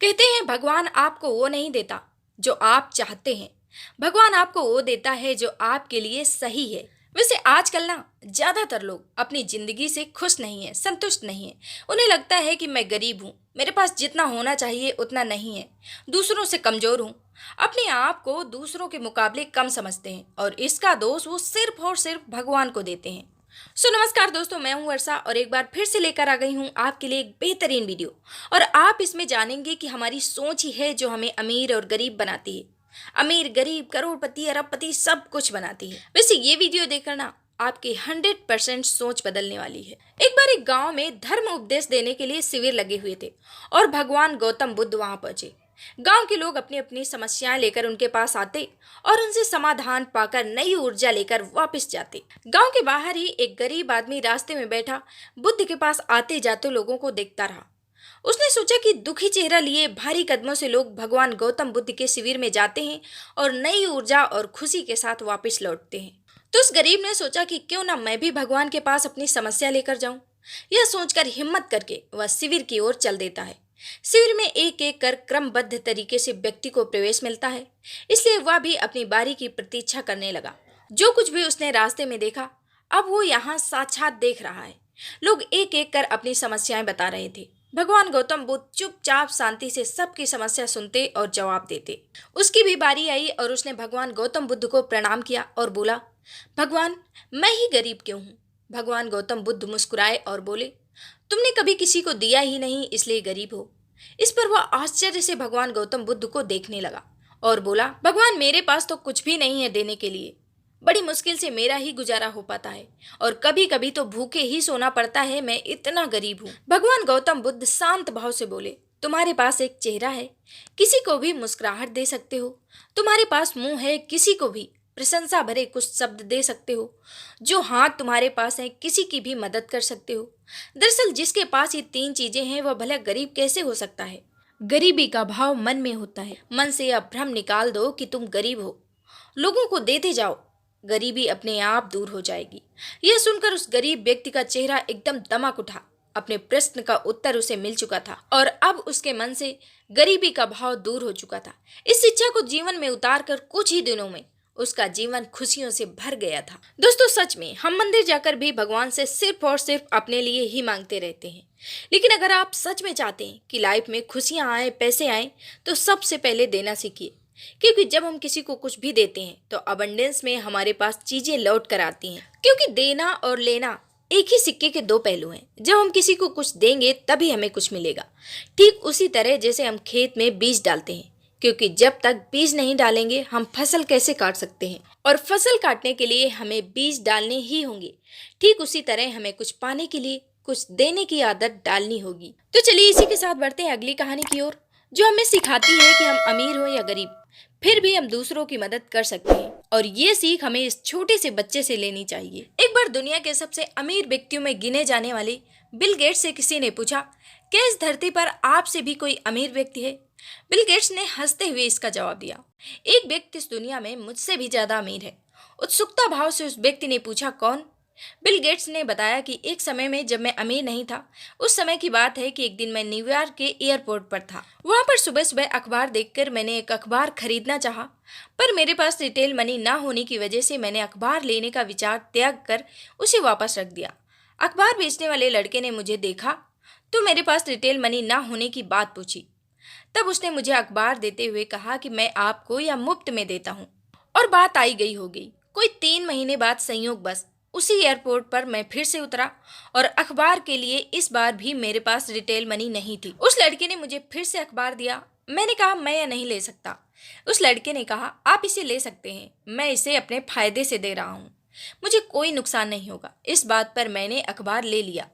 कहते हैं भगवान आपको वो नहीं देता जो आप चाहते हैं। भगवान आपको वो देता है जो आपके लिए सही है। वैसे आजकल ना ज्यादातर लोग अपनी जिंदगी से खुश नहीं है, संतुष्ट नहीं है। उन्हें लगता है कि मैं गरीब हूँ, मेरे पास जितना होना चाहिए उतना नहीं है, दूसरों से कमजोर हूँ। अपने आप को दूसरों के मुकाबले कम समझते हैं और इसका दोष वो सिर्फ और सिर्फ भगवान को देते हैं। नमस्कार दोस्तों, मैं हूं वर्षा और एक बार फिर से लेकर आ गई हूं आपके लिए एक बेहतरीन वीडियो। और आप इसमें जानेंगे कि हमारी सोच ही है जो हमें अमीर और गरीब बनाती है। अमीर गरीब करोड़पति अरबपति सब कुछ बनाती है। वैसे ये वीडियो देखकर ना आपकी 100% सोच बदलने वाली है। एक बार एक गांव में धर्म उपदेश देने के लिए शिविर लगे हुए थे और भगवान गौतम बुद्ध वहां पहुंचे। गांव के लोग अपनी अपनी समस्याएं लेकर उनके पास आते और उनसे समाधान पाकर नई ऊर्जा लेकर वापस जाते। गांव के बाहर ही एक गरीब आदमी रास्ते में बैठा बुद्ध के पास आते जाते लोगों को देखता रहा। उसने सोचा कि दुखी चेहरा लिए भारी कदमों से लोग भगवान गौतम बुद्ध के शिविर में जाते हैं और नई ऊर्जा और खुशी के साथ वापस लौटते हैं। तो उस गरीब ने सोचा कि क्यों ना मैं भी भगवान के पास अपनी समस्या लेकर जाऊं। यह सोचकर हिम्मत करके वह शिविर की ओर चल देता है। शिविर में एक एक कर क्रमबद्ध तरीके से व्यक्ति को प्रवेश मिलता है, इसलिए वह भी अपनी बारी की प्रतीक्षा करने लगा। जो कुछ भी उसने रास्ते में देखा अब वो यहाँ साक्षात देख रहा है। लोग एक एक कर अपनी समस्याएं बता रहे थे। भगवान गौतम बुद्ध चुपचाप शांति से सबकी समस्या सुनते और जवाब देते। उसकी भी बारी आई और उसने भगवान गौतम बुद्ध को प्रणाम किया और बोला, भगवान, मैं ही गरीब क्यों हूँ? भगवान गौतम बुद्ध मुस्कुराए और बोले, तुमने कभी किसी को दिया ही नहीं इसलिए गरीब हो। इस पर वह आश्चर्य से भगवान गौतम बुद्ध को देखने लगा और बोला, भगवान, मेरे पास तो कुछ भी नहीं है देने के लिए। बड़ी मुश्किल से मेरा ही गुजारा हो पाता है और कभी कभी तो भूखे ही सोना पड़ता है, मैं इतना गरीब हूँ। भगवान गौतम बुद्ध शांत भाव से बोले, तुम्हारे पास एक चेहरा है, किसी को भी मुस्कुराहट दे सकते हो। तुम्हारे पास मुंह है, किसी को भी प्रशंसा भरे कुछ शब्द दे सकते हो। जो हाथ तुम्हारे पास है, किसी की भी मदद कर सकते हो। दरअसल जिसके पास ये तीन चीजें हैं वह भला गरीब कैसे हो सकता है? गरीबी का भाव मन में होता है। मन से यह भ्रम निकाल दो कि तुम गरीब हो, लोगों को देते जाओ, गरीबी अपने आप दूर हो जाएगी। यह सुनकर उस गरीब व्यक्ति का चेहरा एकदम दमक उठा। अपने प्रश्न का उत्तर उसे मिल चुका था और अब उसके मन से गरीबी का भाव दूर हो चुका था। इस शिक्षा को जीवन में उतारकर कुछ ही दिनों में उसका जीवन खुशियों से भर गया था। दोस्तों, सच में हम मंदिर जाकर भी भगवान से सिर्फ और सिर्फ अपने लिए ही मांगते रहते हैं। लेकिन अगर आप सच में चाहते हैं कि लाइफ में खुशियां आए, पैसे आए, तो सबसे पहले देना सीखिए। क्योंकि जब हम किसी को कुछ भी देते हैं तो अबंडेंस में हमारे पास चीजें लौट कर आती हैं। क्योंकि देना और लेना एक ही सिक्के के दो पहलू हैं। जब हम किसी को कुछ देंगे तभी हमें कुछ मिलेगा। ठीक उसी तरह जैसे हम खेत में बीज डालते हैं, क्योंकि जब तक बीज नहीं डालेंगे हम फसल कैसे काट सकते हैं, और फसल काटने के लिए हमें बीज डालने ही होंगे। ठीक उसी तरह हमें कुछ पाने के लिए कुछ देने की आदत डालनी होगी। तो चलिए इसी के साथ बढ़ते हैं अगली कहानी की ओर, जो हमें सिखाती है कि हम अमीर हो या गरीब, फिर भी हम दूसरों की मदद कर सकते हैं। और ये सीख हमें इस छोटे से बच्चे से लेनी चाहिए। एक बार दुनिया के सबसे अमीर व्यक्तियों में गिने जाने वाले बिल गेट्स से किसी ने पूछा, क्या इस धरती पर आपसे भी कोई अमीर व्यक्ति है? बिल गेट्स ने हंसते हुए इसका जवाब दिया, एक व्यक्ति इस दुनिया में मुझसे भी ज्यादा अमीर है। उत्सुकता भाव से उस व्यक्ति ने पूछा, कौन? बिल गेट्स ने बताया कि एक समय में जब मैं अमीर नहीं था, उस समय की बात है कि एक दिन मैं न्यूयॉर्क के एयरपोर्ट पर था। वहां पर सुबह सुबह अखबार देखकर मैंने एक अखबार खरीदना चाहा, पर मेरे पास रिटेल मनी ना होने की वजह से मैंने अखबार लेने का विचार त्याग कर उसे वापस रख दिया। अखबार बेचने वाले लड़के ने मुझे देखा तो मेरे पास रिटेल मनी ना होने की बात पूछी। तब उसने मुझे अखबार देते हुए कहा कि मैं आपको यह मुफ्त में देता हूँ। और बात आई गई हो गई। कोई 3 महीने बाद संयोग बस उसी एयरपोर्ट पर मैं फिर से उतरा और अखबार के लिए इस बार भी मेरे पास रिटेल मनी नहीं थी। उस लड़के ने मुझे फिर से अखबार दिया। मैंने कहा, मैं यह नहीं ले सकता। उस लड़के ने कहा, आप इसे ले सकते हैं, मैं इसे अपने फायदे से दे रहा हूँ, मुझे कोई नुकसान नहीं होगा। इस बात पर मैंने अखबार ले लिया।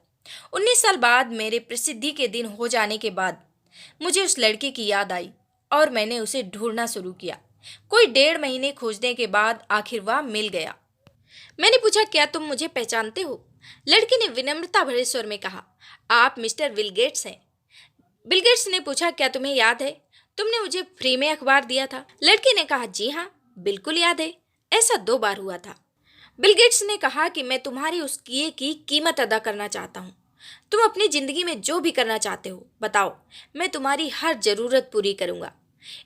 19 साल बाद मेरे प्रसिद्धि के दिन हो जाने के बाद मुझे उस लड़के की याद आई और मैंने उसे ढूंढना शुरू किया। कोई 1.5 महीने खोजने के बाद आखिर वह मिल गया। मैंने पूछा, क्या तुम मुझे पहचानते हो? लड़के ने विनम्रता भरे स्वर में कहा, आप मिस्टर बिल गेट्स हैं। बिल गेट्स ने पूछा, क्या तुम्हें याद है तुमने मुझे फ्री में अखबार दिया था? लड़के ने कहा, जी हाँ, बिल्कुल याद है, ऐसा 2 बार हुआ था। बिल गेट्स ने कहा कि मैं तुम्हारी उस किए की कीमत अदा करना चाहता हूँ। तुम अपनी जिंदगी में जो भी करना चाहते हो बताओ, मैं तुम्हारी हर जरूरत पूरी करूंगा।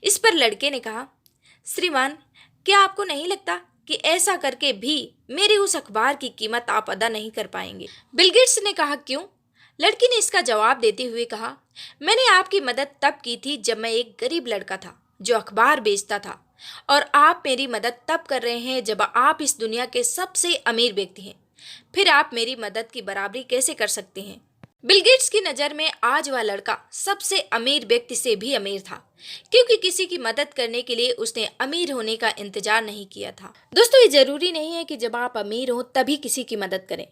इस पर लड़के ने कहा, श्रीमान, क्या आपको नहीं लगता कि ऐसा करके भी मेरे उस अखबार की कीमत आप अदा नहीं कर पाएंगे? बिल गेट्स ने कहा, क्यों? लड़की ने इसका जवाब देते हुए कहा, मैंने आपकी मदद तब की थी जब मैं एक गरीब लड़का था जो अखबार बेचता था, और आप मेरी मदद तब कर रहे हैं जब आप इस दुनिया के सबसे अमीर व्यक्ति हैं। फिर आप मेरी मदद की बराबरी कैसे कर सकते हैं? बिल गेट्स की नज़र में आज वह लड़का सबसे अमीर व्यक्ति से भी अमीर था, क्योंकि किसी की मदद करने के लिए उसने अमीर होने का इंतजार नहीं किया था। दोस्तों, ये जरूरी नहीं है कि जब आप अमीर हो तभी किसी की मदद करें।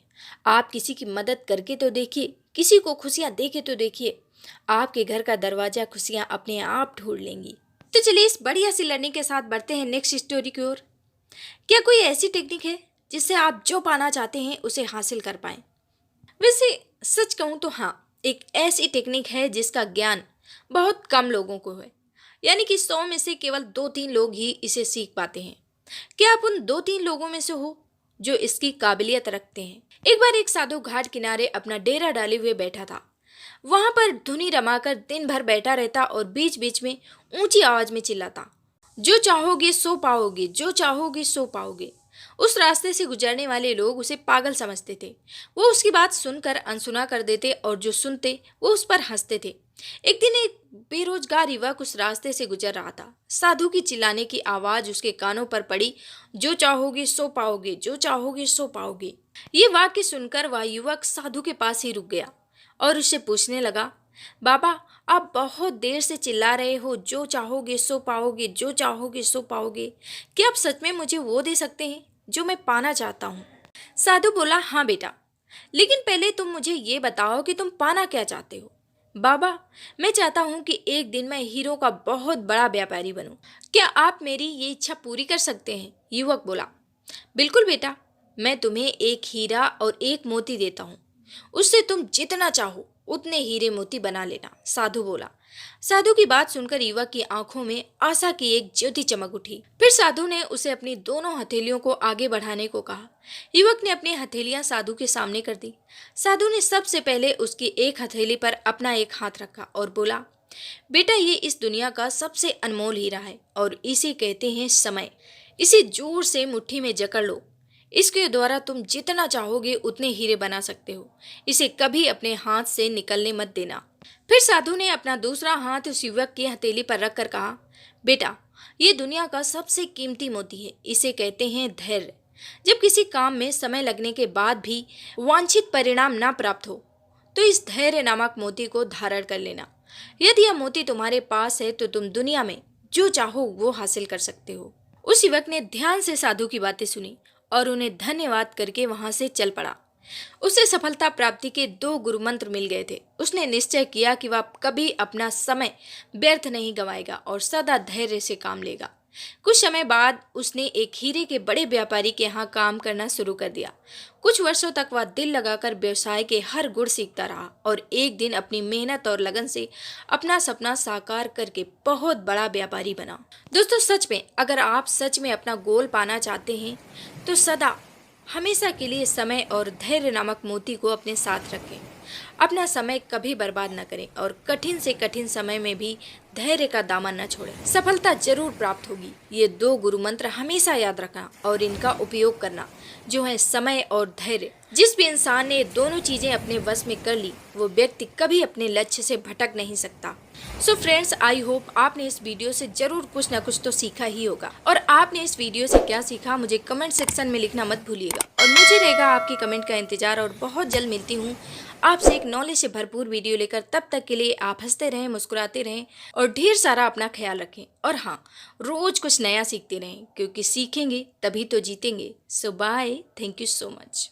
आप किसी की मदद करके तो देखिए, किसी को खुशियां देके तो देखिए, आपके घर का दरवाजा खुशियां अपने आप ढूंढ लेंगी। तो चलिए इस बढ़िया सी लर्निंग के साथ बढ़ते हैं नेक्स्ट स्टोरी की ओर। क्या कोई ऐसी टेक्निक है जिससे आप जो पाना चाहते हैं उसे हासिल कर पाएं? वैसे सच कहूँ तो हाँ, एक ऐसी टेक्निक है जिसका ज्ञान बहुत कम लोगों को है, यानी कि 100 में से केवल 2-3 लोग ही इसे सीख पाते हैं। क्या आप उन 2-3 लोगों में से हो जो इसकी काबिलियत रखते हैं? एक बार एक साधु घाट किनारे अपना डेरा डाले हुए बैठा था। वहां पर धुनी रमाकर दिन भर बैठा रहता और बीच बीच में ऊंची आवाज में चिल्लाता, जो चाहोगे सो पाओगे, जो चाहोगे सो पाओगे। उस रास्ते से गुजरने वाले लोग उसे पागल समझते थे। वो उसकी बात सुनकर अनसुना कर देते और जो सुनते वो उस पर हंसते थे। एक दिन एक बेरोजगार युवक उस रास्ते से गुजर रहा था। साधु की चिल्लाने की आवाज उसके कानों पर पड़ी, जो चाहोगे सो पाओगे, जो चाहोगे सो पाओगे। ये वाक्य सुनकर वह युवक साधु के पास ही रुक गया और उससे पूछने लगा, बाबा, आप बहुत देर से चिल्ला रहे हो, जो चाहोगे सो पाओगे, जो चाहोगे सो पाओगे। क्या आप सच में मुझे वो दे सकते हैं जो मैं पाना चाहता हूँ? साधु बोला, हाँ बेटा, लेकिन पहले तुम मुझे ये बताओ कि तुम पाना क्या चाहते हो? बाबा, मैं चाहता हूँ कि एक दिन मैं हीरो का बहुत बड़ा व्यापारी बनूं। क्या आप मेरी ये इच्छा पूरी कर सकते हैं? युवक बोला, बिल्कुल बेटा, मैं तुम्हें एक हीरा और एक मोती देता हूँ। उससे तुम जितना चाहो उतने हीरे मोती बना लेना, साधु बोला। साधु की बात सुनकर युवक की आंखों में आशा की एक ज्योति चमक उठी। फिर साधु ने उसे अपनी दोनों हथेलियों को आगे बढ़ाने को कहा। युवक ने अपनी हथेलियां साधु के सामने कर दी। साधु ने सबसे पहले उसकी एक हथेली पर अपना एक हाथ रखा और बोला, बेटा, ये इस दुनिया का सबसे अनमोल हीरा है और इसे कहते हैं समय। इसे जोर से मुट्ठी में जकड़ लो। इसके द्वारा तुम जितना चाहोगे उतने हीरे बना सकते हो। इसे कभी अपने हाथ से निकलने मत देना। फिर साधु ने अपना दूसरा हाथ उस युवक की हथेली पर रखकर कहा, बेटा, ये दुनिया का सबसे कीमती मोती है। इसे कहते हैं धैर्य। जब किसी काम में समय लगने के बाद भी वांछित परिणाम न प्राप्त हो तो इस धैर्य नामक मोती को धारण कर लेना। यदि यह मोती तुम्हारे पास है तो तुम दुनिया में जो चाहो वो हासिल कर सकते हो। उस युवक ने ध्यान से साधु की बातें सुनी और उन्हें धन्यवाद करके वहां से चल पड़ा। उसे सफलता प्राप्ति के 2 गुरु मंत्र मिल गए थे। उसने निश्चय किया कि वह कभी अपना समय व्यर्थ नहीं गंवाएगा और सदा धैर्य से काम लेगा। कुछ समय बाद उसने एक हीरे के बड़े व्यापारी के यहाँ काम करना शुरू कर दिया। कुछ वर्षों तक वह दिल लगाकर व्यवसाय के हर गुण सीखता रहा और एक दिन अपनी मेहनत और लगन से अपना सपना साकार करके बहुत बड़ा व्यापारी बना। दोस्तों, सच में अगर आप सच में अपना गोल पाना चाहते हैं तो सदा हमेशा के लिए समय और धैर्य नामक मोती को अपने साथ रखें। अपना समय कभी बर्बाद न करें और कठिन से कठिन समय में भी धैर्य का दामन न छोड़ें। सफलता जरूर प्राप्त होगी। ये 2 गुरु मंत्र हमेशा याद रखना और इनका उपयोग करना, जो है समय और धैर्य। जिस भी इंसान ने दोनों चीजें अपने वश में कर ली वो व्यक्ति कभी अपने लक्ष्य से भटक नहीं सकता। सो फ्रेंड्स, आई होप आपने इस वीडियो से जरूर कुछ ना कुछ तो सीखा ही होगा। और आपने इस वीडियो से क्या सीखा मुझे कमेंट सेक्शन में लिखना मत भूलिएगा। और मुझे रहेगा आपके कमेंट का इंतजार। और बहुत जल्द मिलती हूँ आपसे एक नॉलेज से भरपूर वीडियो लेकर। तब तक के लिए आप हंसते रहें, मुस्कुराते रहें और ढेर सारा अपना ख्याल रखें। और हाँ, रोज कुछ नया सीखते रहें, क्योंकि सीखेंगे तभी तो जीतेंगे। So bye, thank you so much.